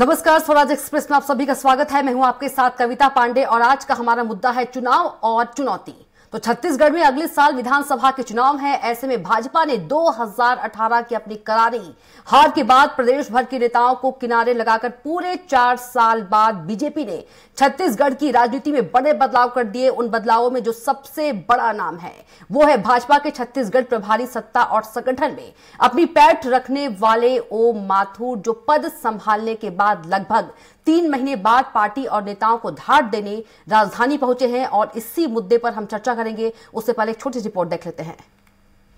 नमस्कार, स्वराज एक्सप्रेस में आप सभी का स्वागत है। मैं हूं आपके साथ कविता पांडे और आज का हमारा मुद्दा है चुनाव और चुनौती। तो छत्तीसगढ़ में अगले साल विधानसभा के चुनाव है। ऐसे में भाजपा ने 2018 की अपनी करारी हार के बाद प्रदेश भर के नेताओं को किनारे लगाकर पूरे 4 साल बाद बीजेपी ने छत्तीसगढ़ की राजनीति में बड़े बदलाव कर दिए। उन बदलावों में जो सबसे बड़ा नाम है वो है भाजपा के छत्तीसगढ़ प्रभारी सत्ता और संगठन में अपनी पैठ रखने वाले ओम माथुर, जो पद संभालने के बाद लगभग 3 महीने बाद पार्टी और नेताओं को धार देने राजधानी पहुंचे हैं और इसी मुद्दे पर हम चर्चा करेंगे। उससे पहले एक छोटी सी रिपोर्ट देख लेते हैं।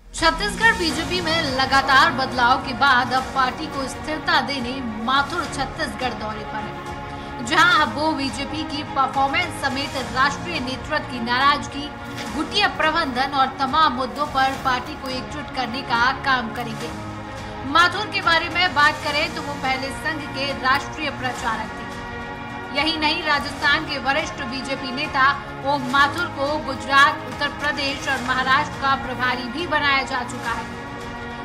छत्तीसगढ़ बीजेपी में लगातार बदलाव के बाद अब पार्टी को स्थिरता देने माथुर छत्तीसगढ़ दौरे पर है, जहां अब वो बीजेपी की परफॉर्मेंस समेत राष्ट्रीय नेतृत्व की नाराजगी, गुटिया प्रबंधन और तमाम मुद्दों पर पार्टी को एकजुट करने का काम करेंगे। माथुर के बारे में बात करें तो वो पहले संघ के राष्ट्रीय प्रचारक थे। यही नहीं, राजस्थान के वरिष्ठ बीजेपी नेता ओम माथुर को गुजरात, उत्तर प्रदेश और महाराष्ट्र का प्रभारी भी बनाया जा चुका है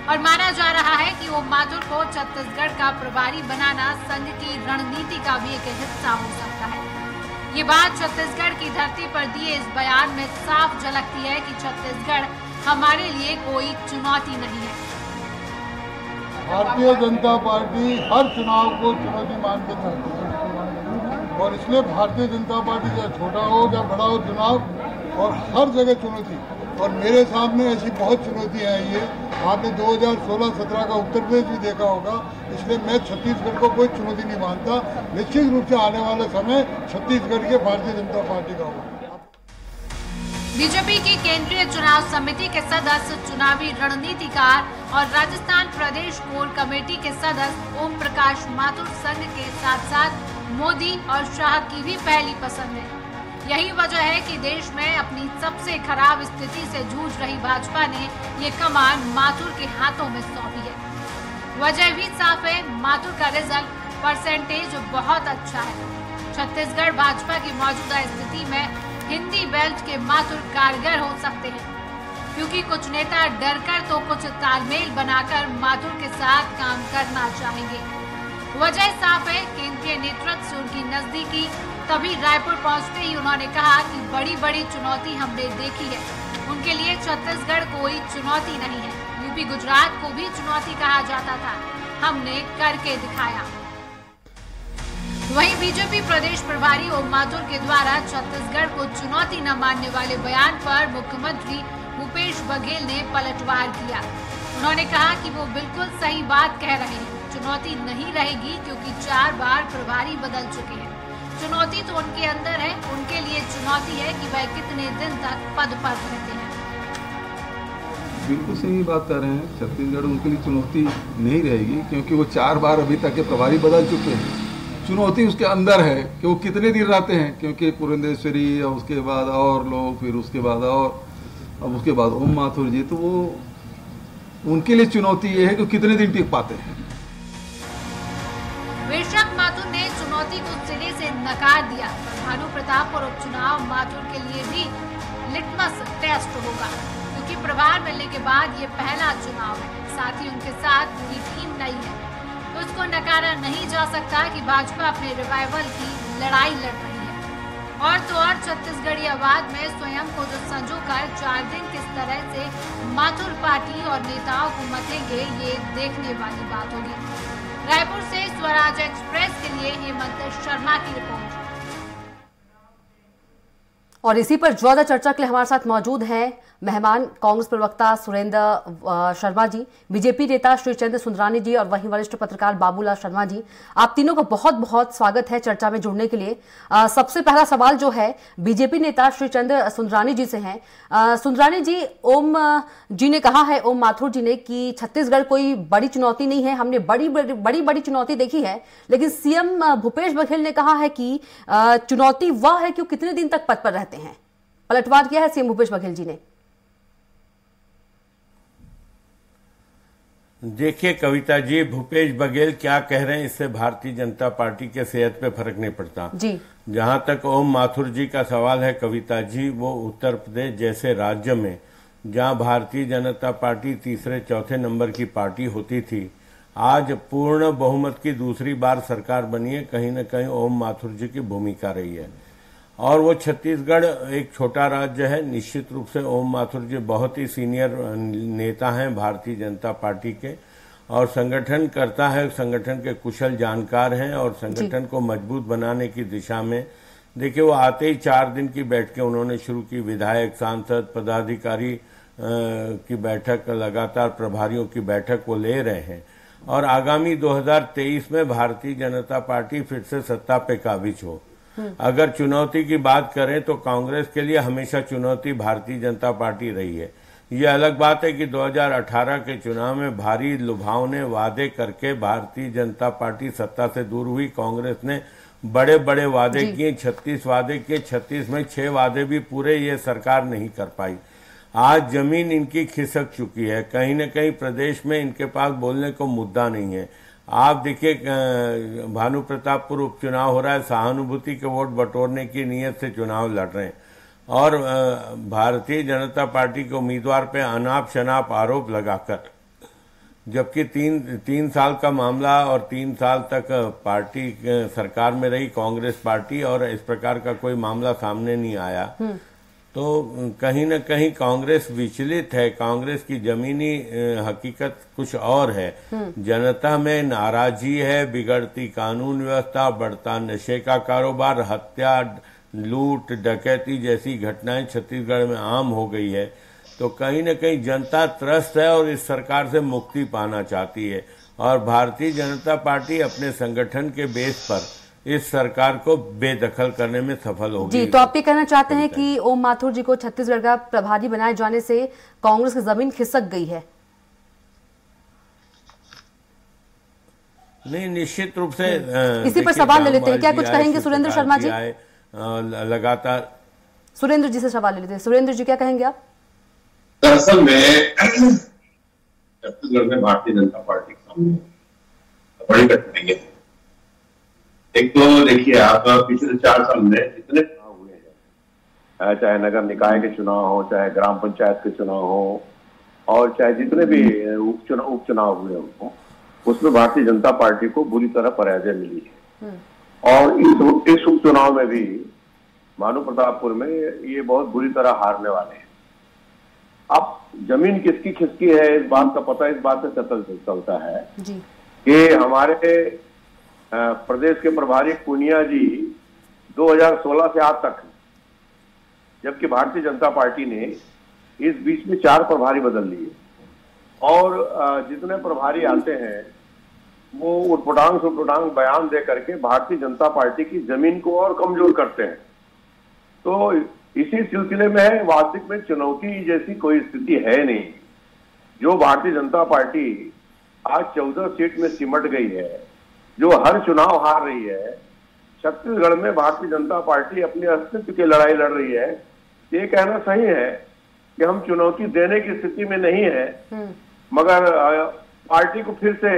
और माना जा रहा है कि ओम माथुर को छत्तीसगढ़ का प्रभारी बनाना संघ की रणनीति का भी एक हिस्सा हो सकता है। ये बात छत्तीसगढ़ की धरती पर दिए इस बयान में साफ झलकती है कि छत्तीसगढ़ हमारे लिए कोई चुनौती नहीं है। भारतीय जनता पार्टी हर चुनाव को चुनौती मान के चलती है और इसलिए भारतीय जनता पार्टी चाहे छोटा हो या बड़ा हो चुनाव और हर जगह चुनौती। और मेरे सामने ऐसी बहुत चुनौतियां आई है। आपने 2016-17 का उत्तर प्रदेश भी देखा होगा, इसलिए मैं छत्तीसगढ़ को कोई चुनौती नहीं मानता। निश्चित रूप से आने वाला समय छत्तीसगढ़ के भारतीय जनता पार्टी का होगा। बीजेपी की केंद्रीय चुनाव समिति के सदस्य, चुनावी रणनीतिकार और राजस्थान प्रदेश कोर कमेटी के सदस्य ओम प्रकाश माथुर संघ के साथ साथ मोदी और शाह की भी पहली पसंद है। यही वजह है कि देश में अपनी सबसे खराब स्थिति से जूझ रही भाजपा ने ये कमान माथुर के हाथों में सौंपी है। वजह भी साफ है, माथुर का रिजल्ट परसेंटेज बहुत अच्छा है। छत्तीसगढ़ भाजपा की मौजूदा स्थिति में हिंदी बेल्ट के माथुर कारगर हो सकते हैं, क्योंकि कुछ नेता डरकर तो कुछ तालमेल बनाकर माथुर के साथ काम करना चाहेंगे। वजह साफ है, केंद्रीय नेतृत्व से उनकी नजदीकी। तभी रायपुर पहुंचते ही उन्होंने कहा कि बड़ी बड़ी चुनौती हमने देखी है। उनके लिए छत्तीसगढ़ कोई चुनौती नहीं है। यूपी, गुजरात को भी चुनौती कहा जाता था, हमने करके दिखाया। वहीं बीजेपी प्रदेश प्रभारी ओम माथुर के द्वारा छत्तीसगढ़ को चुनौती न मानने वाले बयान पर मुख्यमंत्री भूपेश बघेल ने पलटवार किया। उन्होंने कहा कि वो बिल्कुल सही बात कह रहे हैं। चुनौती नहीं रहेगी क्योंकि 4 बार प्रभारी बदल चुके हैं। चुनौती तो उनके अंदर है, उनके लिए चुनौती है कि वह कितने दिन तक पद पर रहते हैं। बिल्कुल सही बात कर रहे हैं। छत्तीसगढ़ उनके लिए चुनौती नहीं रहेगी क्योंकि वो 4 बार अभी तक के प्रभारी बदल चुके हैं। चुनौती उसके अंदर है कि वो कितने दिन रहते हैं, क्योंकि पुरंदेश्वरी और उसके बाद और लोग, फिर उसके बाद और, अब उसके बाद ओम माथुर जी, तो वो उनके लिए चुनौती ये है कि कितने दिन टिक पाते हैं। बेशक माथुर ने चुनौती को सिरे से नकार दिया। भानु प्रतापपुर उपचुनाव माथुर के लिए भी लिटमस टेस्ट होगा, क्योंकि प्रभार मिलने के बाद ये पहला चुनाव है। साथ ही उनके साथ पूरी टीम नई है, तो इसको नकारा नहीं जा सकता कि भाजपा अपने रिवाइवल की लड़ाई लड़ रही है। और तो और छत्तीसगढ़ी आवाज में स्वयं को जो संजोकर 4 दिन किस तरह से माथुर पार्टी और नेताओं को मतेंगे, ये देखने वाली बात होगी। रायपुर से स्वराज एक्सप्रेस के लिए हेमंत शर्मा की रिपोर्ट। और इसी पर ज्यादा चर्चा के लिए हमारे साथ मौजूद हैं मेहमान कांग्रेस प्रवक्ता सुरेंद्र शर्मा जी, बीजेपी नेता श्री चंद्र सुंदरानी जी और वहीं वरिष्ठ पत्रकार बाबूलाल शर्मा जी। आप तीनों का बहुत बहुत स्वागत है चर्चा में जुड़ने के लिए। सबसे पहला सवाल जो है बीजेपी नेता श्री चंद्र सुंदरानी जी से है। सुंदरानी जी, ओम जी ने कहा है, ओम माथुर जी ने, कि छत्तीसगढ़ कोई बड़ी चुनौती नहीं है, हमने बड़ी चुनौती देखी है। लेकिन सीएम भूपेश बघेल ने कहा है कि चुनौती वह है कि वो कितने दिन तक पद पर रहते हैं। पलटवार किया है सीएम भूपेश बघेल जी ने। देखिए कविता जी, भूपेश बघेल क्या कह रहे हैं इससे भारतीय जनता पार्टी के सेहत पे फर्क नहीं पड़ता जी। जहां तक ओम माथुर जी का सवाल है कविता जी, वो उत्तर प्रदेश जैसे राज्य में जहां भारतीय जनता पार्टी तीसरे चौथे नंबर की पार्टी होती थी, आज पूर्ण बहुमत की दूसरी बार सरकार बनी है, कहीं न कहीं ओम माथुर जी की भूमिका रही है। और वो छत्तीसगढ़ एक छोटा राज्य है, निश्चित रूप से ओम माथुर जी बहुत ही सीनियर नेता हैं भारतीय जनता पार्टी के, और संगठन करता है, संगठन के कुशल जानकार हैं, और संगठन को मजबूत बनाने की दिशा में देखिए वो आते ही 4 दिन की बैठकें उन्होंने शुरू की, विधायक, सांसद, पदाधिकारी की बैठक, लगातार प्रभारियों की बैठक वो ले रहे हैं। और आगामी 2023 में भारतीय जनता पार्टी फिर से सत्ता पे काबिज हो। अगर चुनौती की बात करें तो कांग्रेस के लिए हमेशा चुनौती भारतीय जनता पार्टी रही है। ये अलग बात है कि 2018 के चुनाव में भारी लुभावने वादे करके भारतीय जनता पार्टी सत्ता से दूर हुई। कांग्रेस ने बड़े बड़े वादे किए, 36 वादे किए, 36 में 6 वादे भी पूरे ये सरकार नहीं कर पाई। आज जमीन इनकी खिसक चुकी है, कहीं न कहीं प्रदेश में इनके पास बोलने को मुद्दा नहीं है। आप देखिए भानु प्रतापपुर उपचुनाव हो रहा है, सहानुभूति के वोट बटोरने की नीयत से चुनाव लड़ रहे हैं, और भारतीय जनता पार्टी के उम्मीदवार पे अनाप शनाप आरोप लगाकर, जबकि तीन साल का मामला और 3 साल तक पार्टी सरकार में रही कांग्रेस पार्टी, और इस प्रकार का कोई मामला सामने नहीं आया। तो कहीं न कहीं कांग्रेस विचलित है। कांग्रेस की जमीनी हकीकत कुछ और है। जनता में नाराजगी है, बिगड़ती कानून व्यवस्था, बढ़ता नशे का कारोबार, हत्या, लूट, डकैती जैसी घटनाएं छत्तीसगढ़ में आम हो गई है। तो कहीं न कहीं जनता त्रस्त है और इस सरकार से मुक्ति पाना चाहती है, और भारतीय जनता पार्टी अपने संगठन के बेस पर इस सरकार को बेदखल करने में सफल होगी। जी, तो आप ये कहना चाहते हैं कि ओम माथुर जी को छत्तीसगढ़ का प्रभारी बनाए जाने से कांग्रेस की जमीन खिसक गई है? नहीं, निश्चित रूप से इसी पर सवाल ले लेते हैं, क्या कुछ कहेंगे सुरेंद्र शर्मा जी? लगातार सुरेंद्र जी से सवाल ले लेते हैं। सुरेंद्र जी, क्या कहेंगे आप? दरअसल में छत्तीसगढ़ में भारतीय जनता पार्टी के सामने बड़ी कठिनाई है। एक तो देखिए, आप पिछले 4 साल में जितने चुनाव हुए हैं, चाहे नगर निकाय के चुनाव हो, चाहे ग्राम पंचायत के चुनाव हो, और चाहे जितने भी उपचुनाव हुए हों, उसमें भारतीय जनता पार्टी को बुरी तरह पराजय मिली है। और इस उपचुनाव में भी भानु प्रतापपुर में ये बहुत बुरी तरह हारने वाले हैं। अब जमीन किसकी खिसकी है इस बात का पता इस बात से चलता है कि हमारे प्रदेश के प्रभारी पुनिया जी 2016 से आज तक, जबकि भारतीय जनता पार्टी ने इस बीच में 4 प्रभारी बदल लिए, और जितने प्रभारी आते हैं वो उटपटांग बयान दे करके भारतीय जनता पार्टी की जमीन को और कमजोर करते हैं। तो इसी सिलसिले में वास्तविक में चुनौती जैसी कोई स्थिति है नहीं। जो भारतीय जनता पार्टी आज 14 सीट में सिमट गई है, जो हर चुनाव हार रही है, छत्तीसगढ़ में भारतीय जनता पार्टी अपने अस्तित्व की लड़ाई लड़ रही है। ये कहना सही है कि हम चुनौती देने की स्थिति में नहीं है, मगर पार्टी को फिर से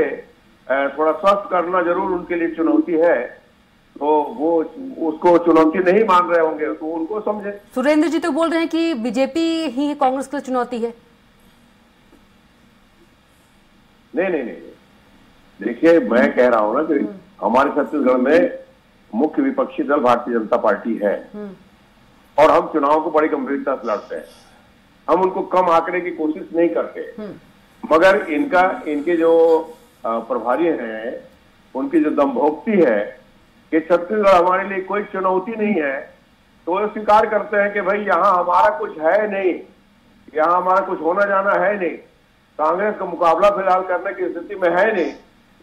थोड़ा स्वस्थ करना जरूर उनके लिए चुनौती है। तो वो उसको चुनौती नहीं मान रहे होंगे, तो उनको समझे। सुरेंद्र जी तो बोल रहे हैं कि बीजेपी ही कांग्रेस के लिए चुनौती है। नहीं, देखिए, मैं कह रहा हूं ना कि हमारे छत्तीसगढ़ में मुख्य विपक्षी दल भारतीय जनता पार्टी है, और हम चुनाव को बड़ी गंभीरता से लड़ते हैं। हम उनको कम आंकने की कोशिश नहीं करते, मगर इनके जो प्रभारी हैं, उनकी जो दमभोक्ति है कि छत्तीसगढ़ हमारे लिए कोई चुनौती नहीं है, तो वो स्वीकार करते हैं कि भाई यहाँ हमारा कुछ है नहीं, यहाँ हमारा कुछ होना जाना है नहीं, कांग्रेस का मुकाबला फिलहाल करने की स्थिति में है नहीं,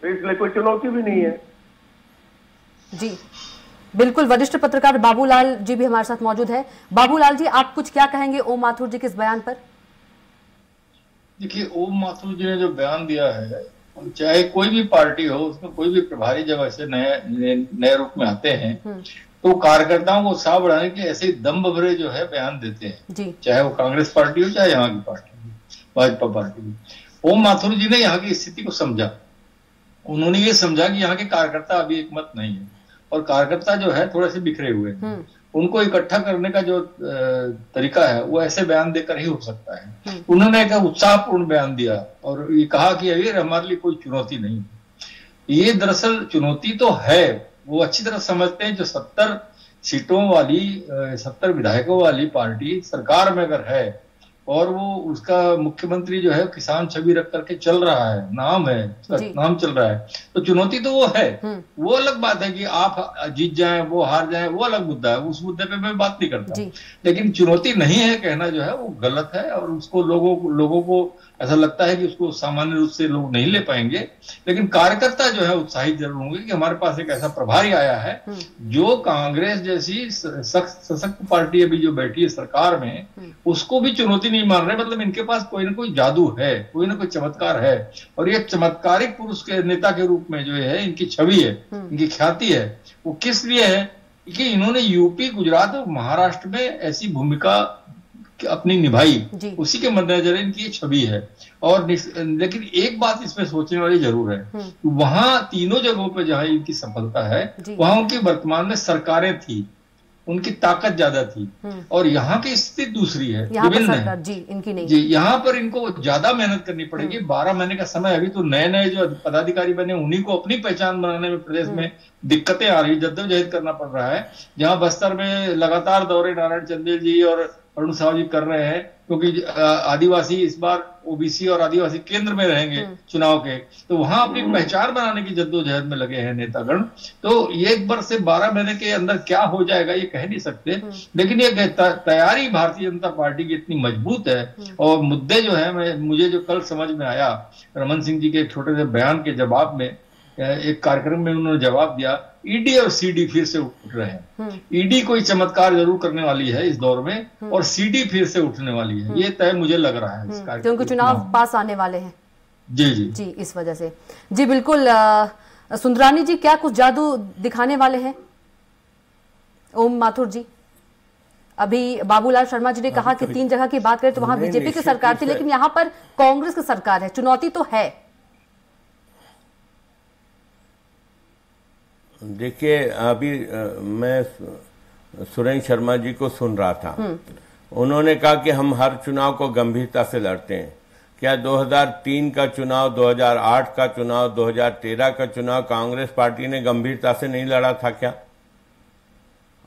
तो इसलिए कोई चुनौती भी नहीं है। जी बिल्कुल। वरिष्ठ पत्रकार बाबूलाल जी भी हमारे साथ मौजूद है। बाबूलाल जी, आप कुछ क्या कहेंगे ओम माथुर जी के इस बयान पर? देखिए, ओम माथुर जी ने जो बयान दिया है, चाहे कोई भी पार्टी हो, उसमें कोई भी प्रभारी जब ऐसे नए रूप में आते हैं तो कार्यकर्ताओं को उत्साह बढ़ाने के ऐसे दम्भ भरे जो है बयान देते हैं, चाहे वो कांग्रेस पार्टी हो, चाहे यहाँ की पार्टी हो, भाजपा पार्टी हो। ओम माथुर जी ने यहाँ की स्थिति को समझा। उन्होंने ये समझा कि यहाँ के कार्यकर्ता अभी एक मत नहीं है, और कार्यकर्ता जो है थोड़े से बिखरे हुए हैं। उनको इकट्ठा करने का जो तरीका है वो ऐसे बयान देकर ही हो सकता है। उन्होंने एक उत्साहपूर्ण बयान दिया और ये कहा कि ये हमारे लिए कोई चुनौती नहीं। ये दरअसल चुनौती तो है, वो अच्छी तरह समझते हैं। जो 70 सीटों वाली 70 विधायकों वाली पार्टी सरकार में अगर है और वो उसका मुख्यमंत्री जो है किसान छवि रख करके चल रहा है, नाम है उसका, नाम चल रहा है, तो चुनौती तो वो है। वो अलग बात है कि आप जीत जाएं, वो हार जाएं, वो अलग मुद्दा है, उस मुद्दे पे मैं बात नहीं करता। लेकिन चुनौती नहीं है कहना जो है वो गलत है और उसको लोगों को ऐसा लगता है कि उसको सामान्य रूप से लोग नहीं ले पाएंगे। लेकिन कार्यकर्ता जो है उत्साहित जरूर होंगे कि हमारे पास एक ऐसा प्रभारी आया है जो कांग्रेस जैसी सशक्त पार्टी अभी जो बैठी है सरकार में, उसको भी चुनौती नहीं मान रहे। मतलब इनके पास कोई ना कोई जादू है, कोई ना कोई चमत्कार है। और ये चमत्कारिक पुरुष के नेता के रूप में जो है इनकी छवि है, इनकी ख्याति है, वो किस लिए है कि इन्होंने यूपी, गुजरात और महाराष्ट्र में ऐसी भूमिका अपनी निभाई, उसी के मद्देनजर इनकी ये छवि है। और लेकिन एक बात इसमें सोचने वाली जरूर है, वहां तीनों जगहों पे जहां इनकी सफलता है वहां उनकी वर्तमान में सरकारें थी, उनकी ताकत ज्यादा थी, और यहाँ की स्थिति दूसरी है, विभिन्न है। जी, इनकी नहीं। जी, यहाँ पर इनको ज्यादा मेहनत करनी पड़ेगी। 12 महीने का समय, अभी तो नए नए जो पदाधिकारी बने उन्हीं को अपनी पहचान बनाने में प्रदेश में दिक्कतें आ रही, जद्दोजहद करना पड़ रहा है। जहां बस्तर में लगातार दौरे नारायण चंदेल जी और अरुण साहू जी कर रहे हैं, क्योंकि आदिवासी इस बार ओबीसी और आदिवासी केंद्र में रहेंगे चुनाव के, तो वहां अपनी पहचान बनाने की जद्दोजहद में लगे हैं नेतागण। तो ये 1 वर्ष से 12 महीने के अंदर क्या हो जाएगा ये कह नहीं सकते, लेकिन ये तैयारी भारतीय जनता पार्टी की इतनी मजबूत है। और मुद्दे जो है, मुझे जो कल समझ में आया रमन सिंह जी के एक छोटे से बयान के जवाब में, एक कार्यक्रम में उन्होंने जवाब दिया, ईडी और सीडी फिर से उठ रहे हैं। ईडी कोई चमत्कार जरूर करने वाली है इस दौर में, और सीडी फिर से उठने वाली है, ये तय मुझे लग रहा है इस कार्यक्रम, क्योंकि चुनाव पास आने वाले हैं। जी जी जी, इस वजह से। जी बिल्कुल। सुंदरानी जी, क्या कुछ जादू दिखाने वाले हैं ओम माथुर जी? अभी बाबूलाल शर्मा जी ने कहा कि 3 जगह की बात करें तो वहां बीजेपी की सरकार थी, लेकिन यहाँ पर कांग्रेस की सरकार है, चुनौती तो है। देखिए, अभी मैं सुरेंद्र शर्मा जी को सुन रहा था, उन्होंने कहा कि हम हर चुनाव को गंभीरता से लड़ते हैं। क्या 2003 का चुनाव, 2008 का चुनाव, 2013 का चुनाव कांग्रेस पार्टी ने गंभीरता से नहीं लड़ा था क्या?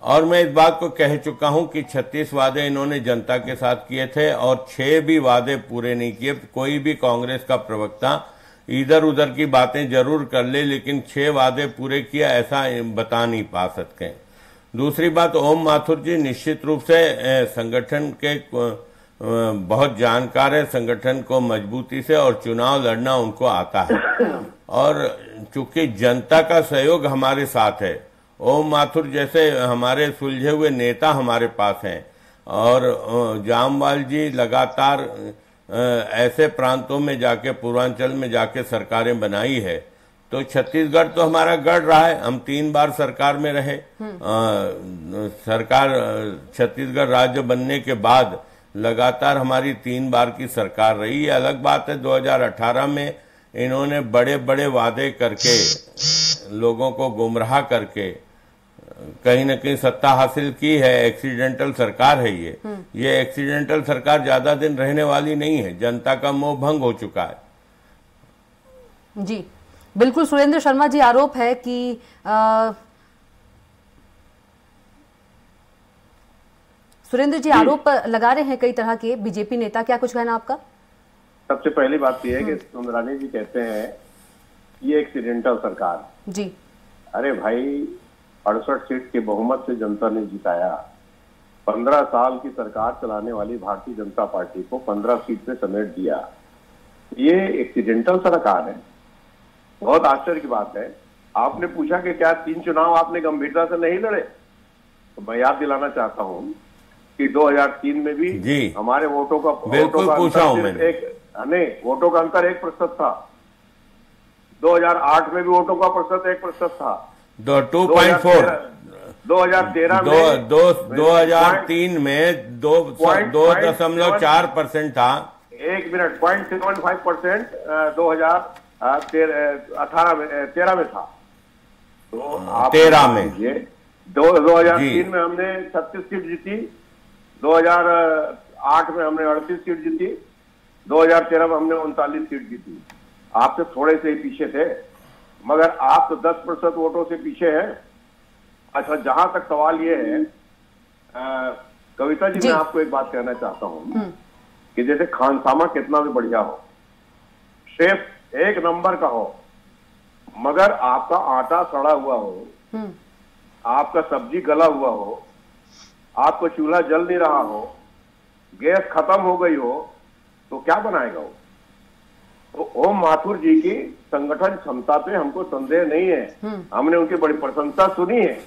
और मैं इस बात को कह चुका हूं कि 36 वादे इन्होंने जनता के साथ किए थे और 6 भी वादे पूरे नहीं किए। कोई भी कांग्रेस का प्रवक्ता इधर उधर की बातें जरूर कर ले, लेकिन 6 वादे पूरे किया ऐसा बता नहीं पा सकते। दूसरी बात, ओम माथुर जी निश्चित रूप से संगठन के बहुत जानकार है, संगठन को मजबूती से और चुनाव लड़ना उनको आता है। और चूंकि जनता का सहयोग हमारे साथ है, ओम माथुर जैसे हमारे सुलझे हुए नेता हमारे पास हैं, और जामवाल जी लगातार ऐसे प्रांतों में जाके, पूर्वांचल में जाके सरकारें बनाई है। तो छत्तीसगढ़ तो हमारा गढ़ रहा है, हम 3 बार सरकार में रहे। सरकार छत्तीसगढ़ राज्य बनने के बाद लगातार हमारी 3 बार की सरकार रही है। अलग बात है 2018 में इन्होंने बड़े बड़े वादे करके, लोगों को गुमराह करके कहीं न कहीं सत्ता हासिल की है। एक्सीडेंटल सरकार है ये एक्सीडेंटल सरकार ज्यादा दिन रहने वाली नहीं है। जनता का मोह भंग हो चुका है। जी बिल्कुल। सुरेंद्र शर्मा जी, आरोप है कि सुरेंद्र जी आरोप लगा रहे हैं कई तरह के बीजेपी नेता, क्या कुछ कहना आपका? सबसे पहली बात यह है कि सुंदरानी जी कहते हैं ये एक्सीडेंटल सरकार। जी, अरे भाई, 68 सीट के बहुमत से जनता ने जिताया। 15 साल की सरकार चलाने वाली भारतीय जनता पार्टी को 15 सीट में समेट दिया। ये एक्सीडेंटल सरकार है। बहुत आश्चर्य की बात है। आपने पूछा कि क्या 3 चुनाव आपने गंभीरता से नहीं लड़े, तो मैं याद दिलाना चाहता हूं कि 2003 में भी हमारे वोटों का वोटों का अंतर 1% था। 2008 में भी वोटों का प्रतिशत 1% था। 2.4। 2013 में 2003 में 2.4% था। 1 मिनट, 0.75% 2013 में था। तो आप 13 में 2003 में हमने 36 सीट जीती, 2008 में हमने 38 सीट जीती, 2013 में हमने 39 सीट जीती। आप तो थोड़े से ही पीछे थे, मगर आप तो 10% वोटों से पीछे हैं। अच्छा, जहां तक सवाल ये है, कविता जी, मैं आपको एक बात कहना चाहता हूं कि जैसे खानसामा कितना भी बढ़िया हो, शेफ एक नंबर का हो, मगर आपका आटा सड़ा हुआ हो, आपका सब्जी गला हुआ हो, आपको चूल्हा जल नहीं रहा हो, गैस खत्म हो गई हो, तो क्या बनाएगा वो? तो ओम माथुर जी की संगठन क्षमता पे हमको संदेह नहीं है, हमने उनकी बड़ी प्रशंसा सुनी है,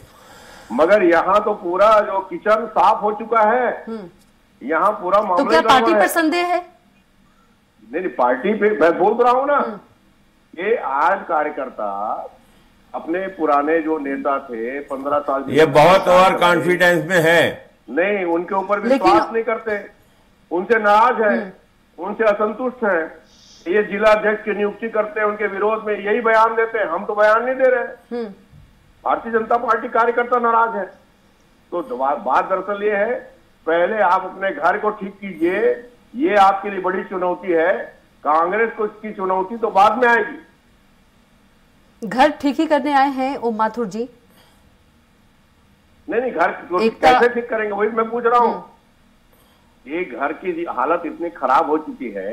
मगर यहाँ तो पूरा जो किचन साफ हो चुका है, यहाँ पूरा मामला। तो क्या पार्टी पर संदेह है? नहीं, पार्टी पे मैं बोल रहा हूँ ना, ये आज कार्यकर्ता अपने पुराने जो नेता थे 15 साल, ये बहुत ओवर कॉन्फिडेंस में है, नहीं उनके ऊपर विश्वास नहीं करते, उनसे नाराज है, उनसे असंतुष्ट है, ये जिला अध्यक्ष की नियुक्ति करते हैं, उनके विरोध में यही बयान देते हैं, हम तो बयान नहीं दे रहे। भारतीय जनता पार्टी कार्यकर्ता नाराज है। तो बात दरअसल ये है, पहले आप अपने घर को ठीक कीजिए, ये आपके लिए बड़ी चुनौती है। कांग्रेस को इसकी चुनौती तो बाद में आएगी। घर ठीक ही करने आए हैं ओम माथुर जी? नहीं, घर कैसे ठीक करेंगे, वही मैं पूछ रहा हूँ। ये घर की हालत इतनी खराब हो चुकी है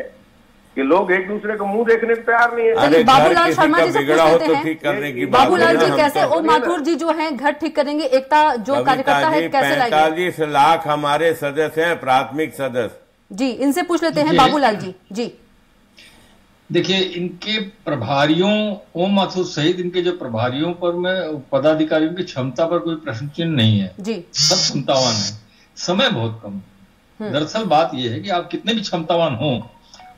कि लोग एक दूसरे को मुंह देखने को तैयार नहीं है। बाबूलाल शर्मा जी से पूछ लेते हैं, ठीक करने की बाबूलाल जी कैसे ओम माथुर जी जो हैं घर ठीक करेंगे, एकता जो कार्यकर्ता है कैसे लाएंगे? 45 लाख हमारे सदस्य हैं, प्राथमिक सदस्य जी, इनसे पूछ लेते हैं बाबूलाल जी। जी देखिए, इनके प्रभारियों, ओम माथुर सहित इनके जो प्रभारियों पर में पदाधिकारियों की क्षमता पर कोई प्रश्न चिन्ह नहीं है जी, सब क्षमतावान है, समय बहुत कम। दरअसल बात यह है कि आप कितने भी क्षमतावान हो,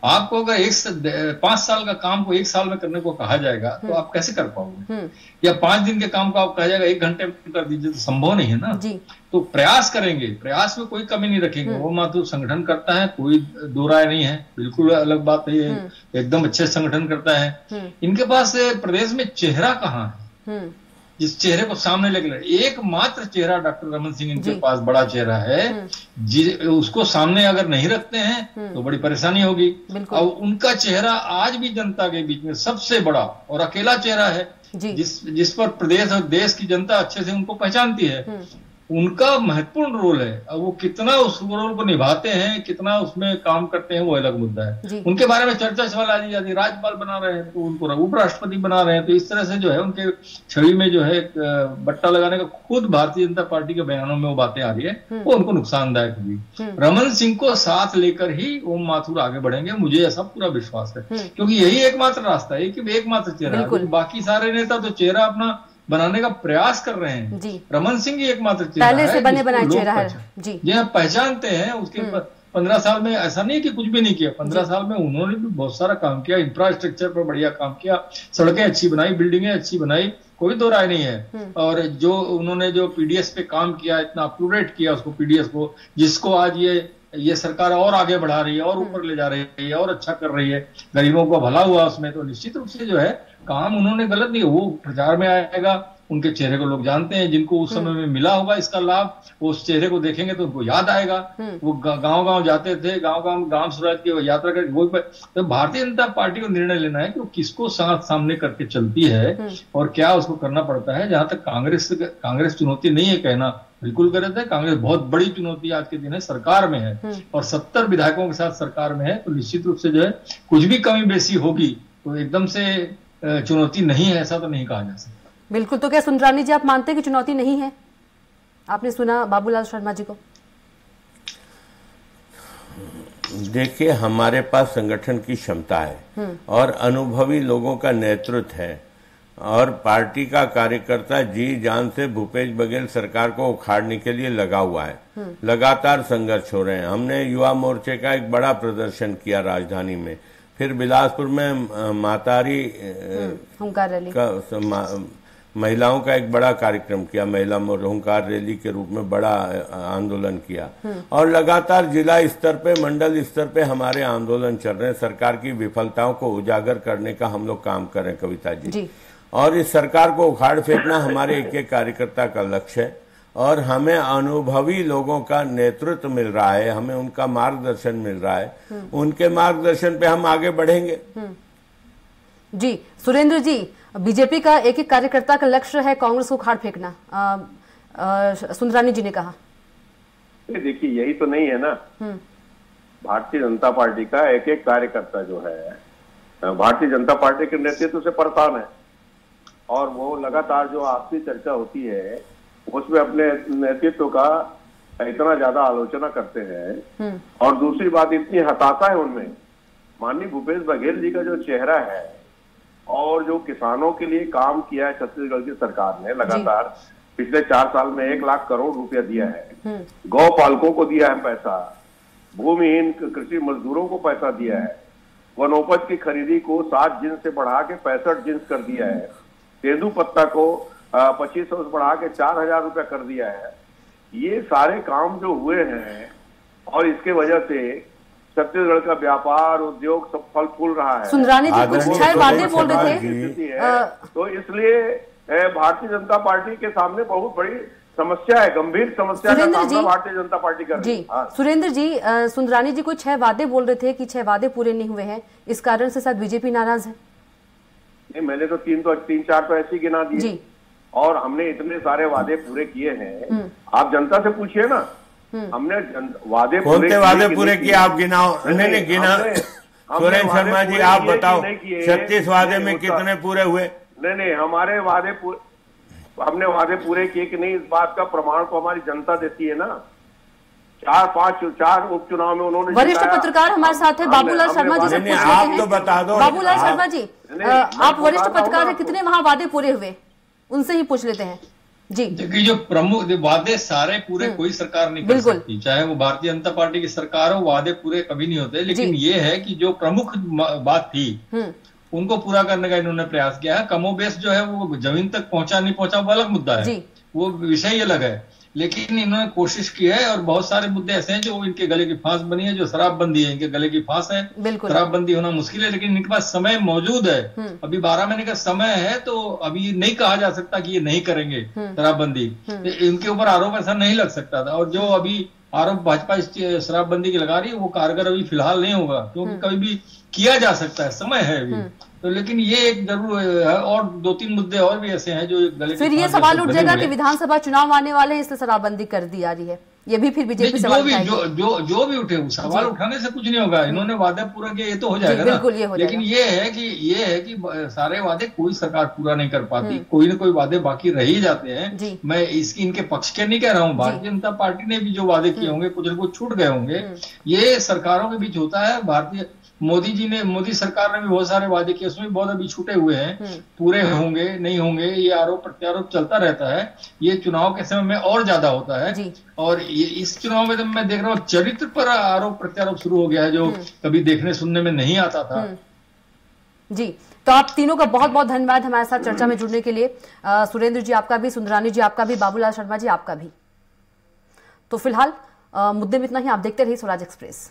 आपको अगर 5 साल का काम को 1 साल में करने को कहा जाएगा तो आप कैसे कर पाओगे, या 5 दिन के काम को आप कहा जाएगा 1 घंटे में कर दीजिए, तो संभव नहीं है ना जी। तो प्रयास करेंगे, प्रयास में कोई कमी नहीं रखेंगे। वो मात्र संगठन करता है, कोई दो राय नहीं है, बिल्कुल अलग बात है, एकदम अच्छे संगठन करता है। इनके पास प्रदेश में चेहरा कहाँ है जिस चेहरे को सामने लेकर, एकमात्र चेहरा डॉक्टर रमन सिंह इनके पास बड़ा चेहरा है, उसको सामने अगर नहीं रखते हैं तो बड़ी परेशानी होगी। और उनका चेहरा आज भी जनता के बीच में सबसे बड़ा और अकेला चेहरा है जिस पर प्रदेश और देश की जनता अच्छे से उनको पहचानती है। उनका महत्वपूर्ण रोल है, अब वो कितना उस रोल को निभाते हैं, कितना उसमें काम करते हैं, वो अलग मुद्दा है। उनके बारे में चर्चा सवाल आ जाती है, राज्यपाल बना रहे हैं तो उनको उपराष्ट्रपति बना रहे हैं, तो इस तरह से जो है उनके छवि में जो है बट्टा लगाने का खुद भारतीय जनता पार्टी के बयानों में वो बातें आ रही है, वो उनको नुकसानदायक होगी। रमन सिंह को साथ लेकर ही ओम माथुर आगे बढ़ेंगे, मुझे ऐसा पूरा विश्वास है, क्योंकि यही एकमात्र रास्ता है, एकमात्र चेहरा है। बाकी सारे नेता तो चेहरा अपना बनाने का प्रयास कर रहे हैं जी। रमन सिंह ही एकमात्र चेहरा पहले से बने बनाए चेहरा है जी, ये पहचानते हैं। उसके 15 साल में ऐसा नहीं कि कुछ भी नहीं किया, 15 साल में उन्होंने भी बहुत सारा काम किया, इंफ्रास्ट्रक्चर पर बढ़िया काम किया, सड़कें अच्छी बनाई, बिल्डिंगें अच्छी बनाई, कोई दो राय नहीं है। और जो उन्होंने जो पीडीएस पे काम किया, इतना अप टू डेट किया उसको, पीडीएस को, जिसको आज ये सरकार और आगे बढ़ा रही है और ऊपर ले जा रही है और अच्छा कर रही है, गरीबों का भला हुआ उसमें, तो निश्चित रूप से जो है काम उन्होंने गलत नहीं, वो प्रचार में आएगा, उनके चेहरे को लोग जानते हैं, जिनको उस समय में मिला होगा इसका लाभ, वो उस चेहरे को देखेंगे तो उनको याद आएगा। वो गांव जाते थे, गांव स्वराज की यात्रा करके वो, तो भारतीय जनता पार्टी को निर्णय लेना है कि वो किसको सामने करके चलती है और क्या उसको करना पड़ता है। जहां तक कांग्रेस चुनौती नहीं है कहना बिल्कुल गलत है, कांग्रेस बहुत बड़ी चुनौती आज के दिन है, सरकार में है और 70 विधायकों के साथ सरकार में है, तो निश्चित रूप से जो है कुछ भी कमी बेसी होगी तो एकदम से चुनौती नहीं है, ऐसा तो नहीं कहा जा सकता। बिल्कुल। तो क्या सुंदरानी जी आप मानते हैं कि चुनौती नहीं है? आपने सुना बाबूलाल शर्मा जी को। देखिए, हमारे पास संगठन की क्षमता है और अनुभवी लोगों का नेतृत्व है और पार्टी का कार्यकर्ता जी जान से भूपेश बघेल सरकार को उखाड़ने के लिए लगा हुआ है। लगातार संघर्ष हो रहे हैं। हमने युवा मोर्चे का एक बड़ा प्रदर्शन किया राजधानी में, फिर बिलासपुर में मातारी हुंकार रैली का महिलाओं का एक बड़ा कार्यक्रम किया, महिला हुंकार रैली के रूप में बड़ा आंदोलन किया और लगातार जिला स्तर पे, मंडल स्तर पे हमारे आंदोलन चल रहे हैं। सरकार की विफलताओं को उजागर करने का हम लोग काम कर रहे हैं कविता जी। और इस सरकार को उखाड़ फेंकना हमारे एक कार्यकर्ता का लक्ष्य है और हमें अनुभवी लोगों का नेतृत्व मिल रहा है, हमें उनका मार्गदर्शन मिल रहा है, उनके मार्गदर्शन पे हम आगे बढ़ेंगे। जी सुरेंद्र जी, बीजेपी का एक एक कार्यकर्ता का लक्ष्य है कांग्रेस को उखाड़ फेंकना, सुंदरानी जी ने कहा। देखिए यही तो नहीं है ना, भारतीय जनता पार्टी का एक एक कार्यकर्ता जो है भारतीय जनता पार्टी के नेतृत्व से परेशान है, और वो लगातार जो आपसी चर्चा होती है उसमें अपने नेतृत्व का इतना ज्यादा आलोचना करते हैं। और दूसरी बात, इतनी हताशा है उनमें। माननीय भूपेश बघेल जी का जो चेहरा है और जो किसानों के लिए काम किया है छत्तीसगढ़ की सरकार ने लगातार पिछले 4 साल में 1 लाख करोड़ रुपया दिया है, गौ पालकों को दिया है पैसा, भूमिहीन कृषि मजदूरों को पैसा दिया है, वनोपज की खरीदी को 7 जिन्स से बढ़ा के 65 जिन्स कर दिया है, तेंदू पत्ता को 2500 से बढ़ा के 4000 रुपया कर दिया है। ये सारे काम जो हुए हैं और इसके वजह से छत्तीसगढ़ का व्यापार उद्योग सब फल फूल रहा है। सुंदरानी जी कुछ 6 वादे बोल रहे थे, तो इसलिए भारतीय जनता पार्टी के सामने बहुत बड़ी समस्या है, गंभीर समस्या का सामना भारतीय जनता पार्टी कर रही है। सुरेंद्र जी, सुंदरानी जी कोई 6 वादे बोल रहे थे कि 6 वादे पूरे नहीं हुए हैं, इस कारण से शायद बीजेपी नाराज है। नहीं, मैंने तो 3-4 तो ऐसे ही गिना दिए, और हमने इतने सारे वादे पूरे किए हैं। आप जनता से पूछिए ना, हमने वादे कौन से वादे पूरे किए आप गिनाओ। नहीं गिना, सुरेंद्र शर्मा जी आप बताओ 36 वादे में कितने पूरे हुए? नहीं, हमारे हमने वादे पूरे किए कि नहीं, इस बात का प्रमाण तो हमारी जनता देती है ना। 4 उपचुनाव में उन्होंने वरिष्ठ पत्रकार हमारे साथ है बाबूलाल शर्मा जी से पूछ लेते हैं। आप तो बता दो बाबूलाल शर्मा जी, आप वरिष्ठ पत्रकार हैं, कितने वहां वादे पूरे हुए, उनसे ही पूछ लेते हैं जी। देखिए जो प्रमुख वादे सारे पूरे कोई सरकार नहीं कर सकती, चाहे वो भारतीय जनता पार्टी की सरकार हो, वादे पूरे कभी नहीं होते। लेकिन ये है कि जो प्रमुख बात थी उनको पूरा करने का इन्होंने प्रयास किया है। कमोबेश जो है वो जमीन तक पहुंचा नहीं पहुंचा वो अलग मुद्दा है, वो विषय अलग है, लेकिन इन्होंने कोशिश की है। और बहुत सारे मुद्दे ऐसे हैं जो इनके गले की फांस बनी है, जो शराबबंदी है इनके गले की फांस है। शराबबंदी होना मुश्किल है, लेकिन इनके पास समय मौजूद है, अभी 12 महीने का समय है, तो अभी नहीं कहा जा सकता कि ये नहीं करेंगे शराबबंदी। इनके ऊपर आरोप ऐसा नहीं लग सकता था, और जो अभी आरोप भाजपा इस शराबबंदी की लगा रही है वो कारगर अभी फिलहाल नहीं होगा, क्योंकि कभी भी किया जा सकता है, समय है अभी तो। लेकिन ये एक जरूर है, और 2-3 मुद्दे और भी ऐसे हैं जो गले फिर ये सवाल उठ जाएगा कि विधानसभा चुनाव आने वाले हैं, इसलिए शराबबंदी कर दी जा रही है, ये भी फिर बीजेपी सवाल जो भी उठे सवाल उठाने से कुछ नहीं होगा। इन्होंने वादा पूरा किया, ये तो हो जाएगा ना। लेकिन ये है कि सारे वादे कोई सरकार पूरा नहीं कर पाती, कोई ना कोई वादे बाकी रह ही जाते हैं। मैं इनके पक्ष के नहीं कह रहा हूँ, भारतीय जनता पार्टी ने भी जो वादे किए होंगे कुछ न कुछ छूट गए होंगे। ये सरकारों के बीच होता है। मोदी सरकार ने भी बहुत सारे वादे किए, उसमें बहुत अभी छूटे हुए हैं, पूरे होंगे नहीं होंगे ये आरोप प्रत्यारोप चलता रहता है। ये चुनाव के समय में और ज्यादा होता है, और ये इस चुनाव में तो मैं देख रहा हूँ चरित्र पर आरोप प्रत्यारोप शुरू हो गया है, जो कभी देखने सुनने में नहीं आता था। जी, तो आप तीनों का बहुत बहुत धन्यवाद हमारे साथ चर्चा में जुड़ने के लिए। सुरेंद्र जी आपका भी, सुंदरानी जी आपका भी, बाबूलाल शर्मा जी आपका भी। तो फिलहाल मुद्दे में इतना ही। आप देखते रहिए स्वराज एक्सप्रेस।